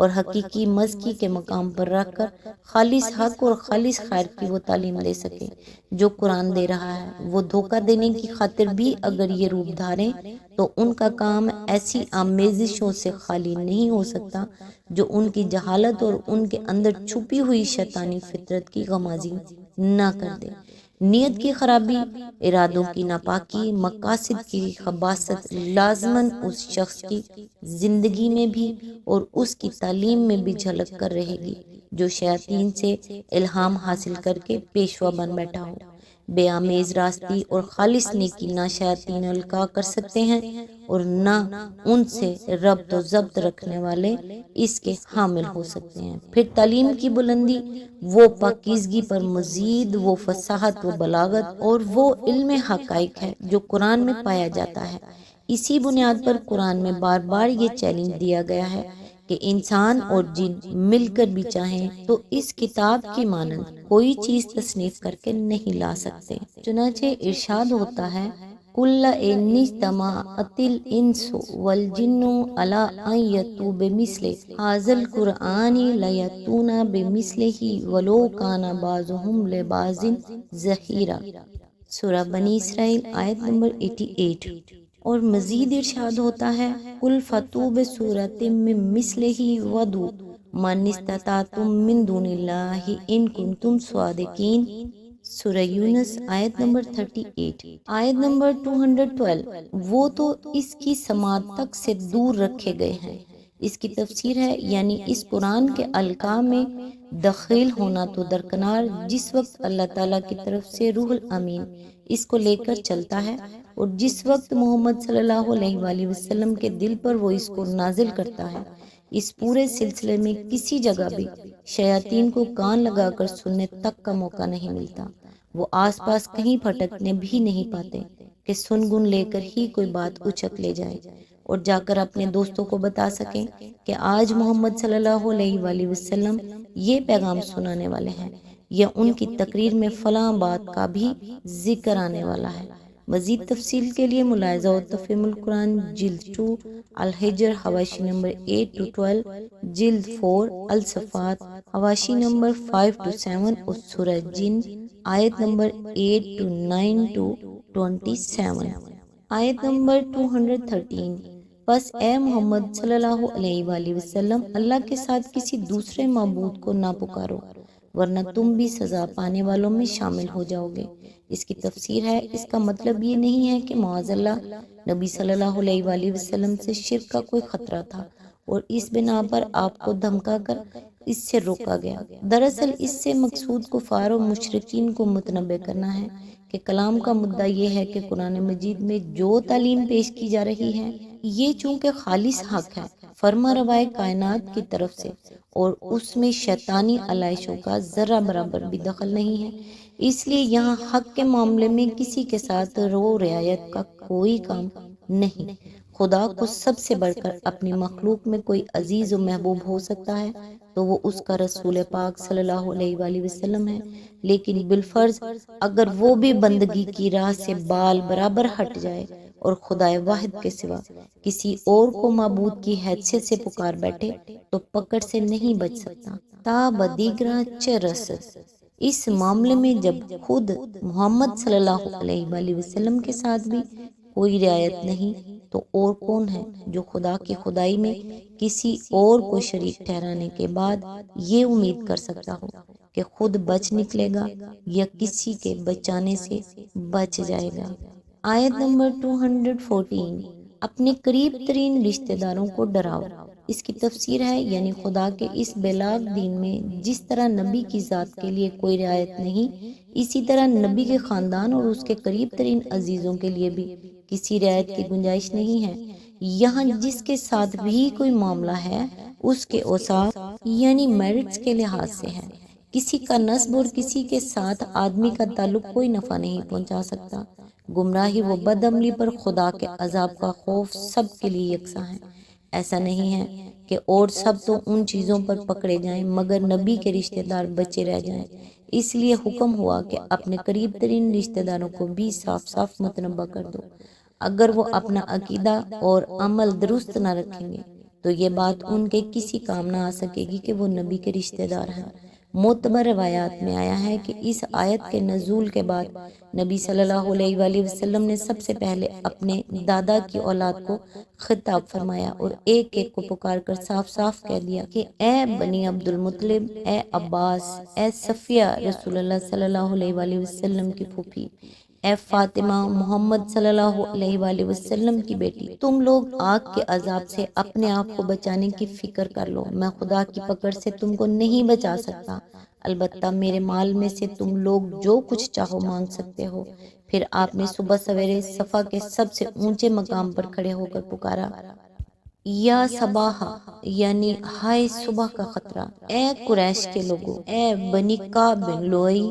اور حقیقی مزکی کے مقام پر رکھ کر خالص حق اور خالص خیر کی وہ تعلیم دے سکے جو قرآن دے رہا ہے۔ وہ دھوکہ دینے کی خاطر بھی اگر یہ روپ دھاریں تو ان کا کام ایسی آمیزشوں سے خالی نہیں ہو سکتا جو ان کی جہالت اور ان کے اندر چھپی ہوئی شیطانی فطرت کی غمازی نہ کر دے۔ نیت کی خرابی، ارادوں کی ناپاکی، مقاصد کی خباثت لازماً اس شخص کی زندگی میں بھی اور اس کی تعلیم میں بھی جھلک کر رہے گی جو شیاطین سے الہام حاصل کر کے پیشوا بن بیٹھا ہو۔ بے آمیز راستی اور خالص نیکی نہ شیاطین القاء کر سکتے ہیں اور نہ ان سے ربط و ضبط رکھنے والے اس کے حامل ہو سکتے ہیں۔ پھر تعلیم کی بلندی، وہ پاکیزگی پر مزید وہ فصاحت و بلاغت اور وہ علم حقائق ہے جو قرآن میں پایا جاتا ہے۔ اسی بنیاد پر قرآن میں بار بار یہ چیلنج دیا گیا ہے کہ انسان اور جن مل کر بھی چاہیں تو اس کتاب کی مانند کوئی چیز تصنیف کر کے نہیں لا سکتے۔ چنانچہ ارشاد ہوتا ہے کل ان اجتمعت الانس والجن علی ان یأتوا بمثل ھذا القرآن لیأتون بمثلہ ولو کان بعضهم لبعض ظہیرا۔ سورہ بنی اسرائیل آیت نمبر 88۔ اور مزید ارشاد ہوتا ہے قل فأتوا بسورۃ من مثلہ وادعوا من استطعتم من دون اللہ ان کنتم صادقین۔ سورہ یونس آیت نمبر 38۔ آیت نمبر 212۔ وہ تو اس کی سماعت تک سے دور رکھے گئے ہیں۔ اس کی تفسیر ہے یعنی اس قرآن کے القاء میں دخیل ہونا تو درکنار، جس وقت اللہ تعالیٰ کی طرف سے روح الامین اس کو لے کر چلتا ہے اور جس وقت محمد صلی اللہ علیہ وآلہ وسلم کے دل پر وہ اس کو نازل کرتا ہے، اس پورے سلسلے میں کسی جگہ بھی شیاطین کو کان لگا کر سننے تک کا موقع نہیں ملتا۔ وہ آس پاس کہیں پھٹکنے بھی نہیں پاتے کہ سنگن لے کر ہی کوئی بات اچک لے جائے اور جا کر اپنے دوستوں کو بتا سکیں کہ آج محمد صلی اللہ علیہ وآلہ وسلم یہ پیغام سنانے والے ہیں یا ان کی تقریر میں فلاں بات کا بھی ذکر آنے والا ہے۔ مزید تفصیل کے لیے ملاحظہ و تفہیم القرآن جلد 2 الحجر حواشی نمبر 8 to 12، جلد 4 الصفات حواشی نمبر 5 to 7 اور سورہ جن آیت نمبر 8 to 9 to 27۔ آیت نمبر 213۔ بس اے محمد صلی اللہ علیہ وآلہ وسلم اللہ کے ساتھ کسی دوسرے معبود کو نہ پکارو ورنہ تم بھی سزا پانے والوں میں شامل ہو جاؤ گے۔ اس کی تفسیر ہے اس کا مطلب یہ نہیں ہے کہ معاذ اللہ نبی صلی اللہ علیہ وآلہ وسلم سے شرک کا کوئی خطرہ تھا اور اس بنا پر آپ کو دھمکا کر اس سے روکا گیا۔ دراصل اس سے مقصود کفار و مشرکین کو متنبہ کرنا ہے کہ کلام کا مدعا یہ ہے کہ قرآن مجید میں جو تعلیم پیش کی جا رہی ہے یہ چونکہ خالص حق ہے فرما روائے کائنات کی طرف سے اور اس میں شیطانی علائشوں کا ذرہ برابر بھی دخل نہیں ہے، اس لیے یہاں حق کے معاملے میں کسی کے ساتھ رو رعایت کا کوئی کام نہیں۔ خدا کو سب سے بڑھ کر اپنی مخلوق میں کوئی عزیز و محبوب ہو سکتا ہے تو وہ اس کا رسول پاک صلی اللہ علیہ وآلہ وسلم ہے، لیکن بالفرض اگر وہ بھی بندگی کی راہ سے بال برابر ہٹ جائے اور خدائے واحد کے سوا کسی اور کو معبود کی حیثیت سے پکار بیٹھے تو پکڑ سے نہیں بچ سکتا تا بدیگرہ چرست۔ اس معاملے میں جب خود محمد صلی اللہ علیہ وآلہ وسلم کے ساتھ بھی کوئی رعایت نہیں تو اور کون ہے جو خدا کی خدائی میں کسی اور کو شریک ٹھہرانے کے بعد یہ امید کر سکتا ہو کہ خود بچ نکلے گا یا کسی کے بچانے سے بچ جائے گا۔ آیت نمبر 214۔ اپنے قریب ترین رشتہ داروں کو ڈراؤ۔ اس کی تفسیر ہے یعنی خدا کے اس بیلاگ دین میں جس طرح نبی کی ذات کے لیے کوئی رعایت نہیں، اسی طرح نبی کے خاندان اور اس کے قریب ترین عزیزوں کے لیے بھی کسی رعایت کی گنجائش نہیں ہے۔ یہاں جس کے ساتھ بھی کوئی معاملہ ہے اس کے اوصاف یعنی میرٹس کے لحاظ سے ہے۔ کسی کا نسب اور کسی کے ساتھ آدمی کا تعلق کوئی نفع نہیں پہنچا سکتا۔ گمراہی و بدعملی پر خدا کے عذاب کا خوف سب کے لیے یکساں ہے۔ ایسا نہیں ہے کہ اور سب تو ان چیزوں پر پکڑے جائیں مگر نبی کے رشتہ دار بچے رہ جائیں، اس لیے حکم ہوا کہ اپنے قریب ترین رشتہ داروں کو بھی صاف صاف متنبہ کر دو۔ اگر وہ اپنا عقیدہ اور عمل درست نہ رکھیں گے تو یہ بات ان کے کسی کام نہ آ سکے گی کہ وہ نبی کے رشتہ دار ہیں۔ معتبر روایات میں آیا ہے کہ اس آیت کے نزول کے بعد نبی صلی اللہ علیہ وآلہ وسلم نے سب سے پہلے اپنے دادا کی اولاد کو خطاب فرمایا اور ایک ایک کو پکار کر صاف صاف کہہ دیا کہ اے بنی عبد المطلب، اے عباس، اے صفیہ رسول اللہ صلی اللہ علیہ وآلہ وسلم کی پھوپھی، اے فاطمہ محمد صلی اللہ علیہ وآلہ وسلم کی بیٹی، تم لوگ آگ کے عذاب سے اپنے آپ کو بچانے کی فکر کر لو۔ میں خدا کی پکڑ سے تم کو نہیں بچا سکتا، البتہ میرے مال میں سے تم لوگ جو کچھ چاہو مانگ سکتے ہو۔ پھر آپ نے صبح سویرے صفا کے سب سے اونچے مقام پر کھڑے ہو کر پکارا، یا صباحا، یعنی ہائے صبح کا خطرہ، اے قریش کے لوگوں، اے بنی کعب بن لوئی،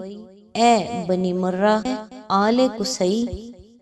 اے بنی مرہ، آل قصی،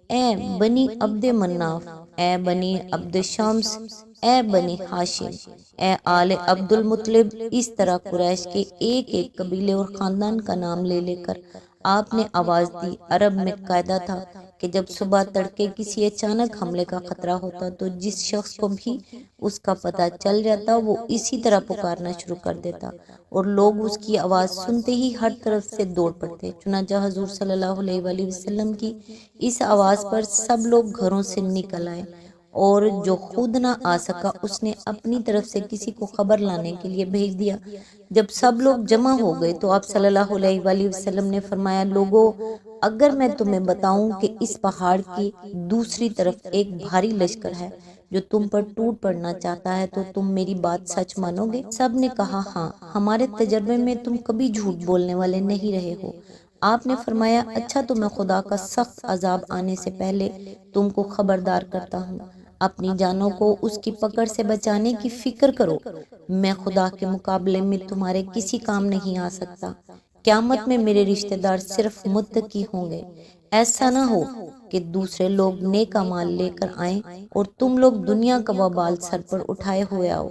اے بنی عبد مناف، اے بنی عبد شمس، اے بنی ہاشم، اے آل عبد المطلب۔ اس طرح قریش کے ایک ایک قبیلے اور خاندان کا نام لے لے کر آپ نے آواز دی۔ عرب میں قاعدہ تھا کہ جب صبح تڑکے کسی اچانک حملے کا خطرہ ہوتا تو جس شخص کو بھی اس کا پتہ چل جاتا وہ اسی طرح پکارنا شروع کر دیتا اور لوگ اس کی آواز سنتے ہی ہر طرف سے دوڑ پڑتے۔ چنانچہ حضور صلی اللہ علیہ وآلہ وسلم کی اس آواز پر سب لوگ گھروں سے نکل آئے، اور جو خود نہ آ سکا اس نے اپنی طرف سے کسی کو خبر لانے کے لیے بھیج دیا۔ جب سب لوگ جمع ہو گئے تو آپ صلی اللہ علیہ وآلہ وسلم نے فرمایا، لوگو، اگر میں تمہیں بتاؤں کہ اس پہاڑ کی دوسری طرف ایک بھاری لشکر ہے جو تم پر ٹوٹ پڑنا چاہتا ہے تو تم میری بات سچ مانو گے؟ سب نے کہا ہاں، ہمارے تجربے میں تم کبھی جھوٹ بولنے والے نہیں رہے ہو۔ آپ نے فرمایا، اچھا تو میں خدا کا سخت عذاب آنے سے پہلے تم کو خبردار کرتا ہوں، اپنی جانوں کو اس کی پکڑ سے بچانے کی فکر کرو، میں خدا کے مقابلے میں تمہارے کسی کام نہیں آ سکتا۔ قیامت میں میرے رشتہ دار صرف متقی ہوں گے۔ ایسا نہ ہو کہ دوسرے لوگ نیک اعمال لے کر آئیں اور تم لوگ دنیا کا وبال سر پر اٹھائے ہوئے آؤ۔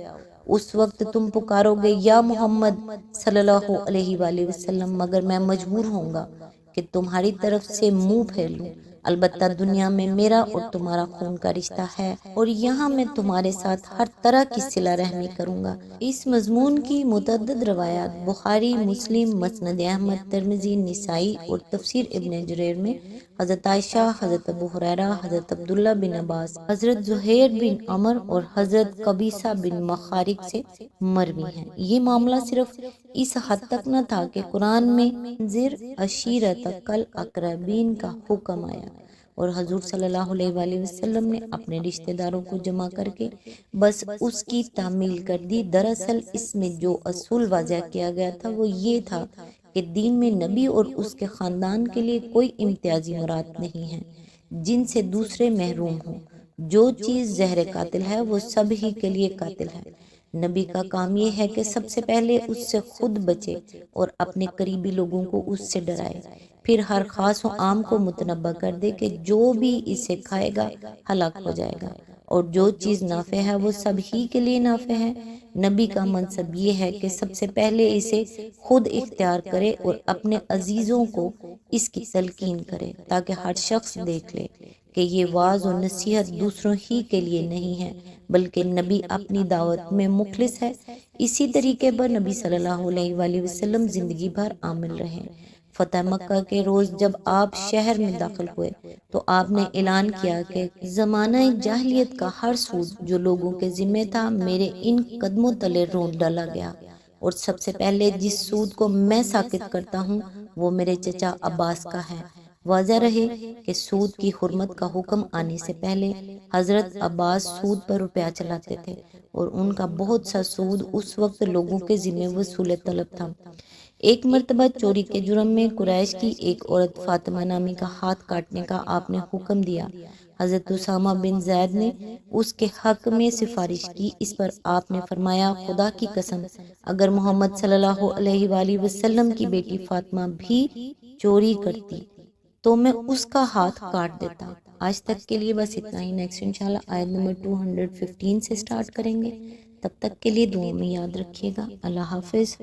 اس وقت تم پکارو گے، یا محمد صلی اللہ علیہ وآلہ وسلم، مگر میں مجبور ہوں گا کہ تمہاری طرف سے منہ پھیر لوں۔ البتہ دنیا میں میرا اور تمہارا خون کا رشتہ ہے اور یہاں میں تمہارے ساتھ ہر طرح کی صلہ رحمی کروں گا۔ اس مضمون کی متعدد روایات بخاری، مسلم، مسند احمد، ترمذی، نسائی اور تفسیر ابن جریر میں حضرت عائشہ، حضرت ابو ہریرہ، حضرت عبداللہ بن عباس، حضرت زہیر بن عمر اور حضرت قبیصہ بن مخارق سے مروی ہیں۔ یہ معاملہ صرف اس حد تک نہ تھا کہ قرآن میں انذر عشیرتک الاقربین کا حکم آیا اور حضور صلی اللہ علیہ وآلہ وسلم نے اپنے رشتہ داروں کو جمع کر کے بس اس کی تعمیل کر دی۔ دراصل اس میں جو اصول واضح کیا گیا تھا وہ یہ تھا کہ دین میں نبی اور اس کے خاندان کے لیے کوئی امتیازی مراد نہیں ہے جن سے دوسرے محروم ہوں۔ جو چیز زہر قاتل ہے وہ سب ہی کے لیے قاتل ہے۔ نبی کا کام یہ ہے کہ سب سے پہلے اس سے خود بچے اور اپنے قریبی لوگوں کو اس سے ڈرائے، پھر ہر خاص و عام کو متنبہ کر دے کہ جو بھی اسے کھائے گا ہلاک ہو جائے گا، اور جو چیز نافع ہے وہ سب ہی کے لیے نافع ہے۔ نبی کا منصب یہ ہے کہ سب سے پہلے اسے خود اختیار کرے اور اپنے عزیزوں کو اس کی تلقین کرے تاکہ ہر شخص دیکھ لے کہ یہ واعظ و نصیحت دوسروں ہی کے لیے نہیں ہے بلکہ نبی اپنی دعوت میں مخلص ہے۔ اسی طریقے پر نبی صلی اللہ علیہ وآلہ وسلم زندگی بھر عامل رہے۔ فتح مکہ کے روز جب آپ شہر میں داخل ہوئے تو آپ نے اعلان کیا کہ زمانہ جاہلیت کا ہر سود جو لوگوں کے ذمہ تھا میرے ان قدموں تلے رونٹ ڈالا گیا، اور سب سے پہلے جس سود کو میں ساقط کرتا ہوں وہ میرے چچا عباس کا ہے۔ واضح رہے کہ سود کی حرمت کا حکم آنے سے پہلے حضرت عباس سود پر روپیہ چلاتے تھے اور ان کا بہت سا سود اس وقت لوگوں کے ذمہ وصول طلب تھا۔ ایک مرتبہ چوری کے جرم میں قریش کی ایک عورت فاطمہ نامی کا ہاتھ کاٹنے کا آپ نے حکم دیا۔ حضرت اسامہ بن زید نے اس کے حق میں سفارش کی۔ اس پر آپ نے فرمایا، خدا کی قسم اگر محمد صلی اللہ علیہ وآلہ وسلم کی بیٹی فاطمہ بھی چوری کرتی تو میں اس کا ہاتھ کاٹ دیتا۔ آج تک کے لیے بس اتنا ہی۔ نیکسٹ انشاءاللہ آیت نمبر 215 سے سٹارٹ کریں گے۔ تب تک کے لیے دعاؤں میں یاد رکھیے گا۔ اللہ حافظ۔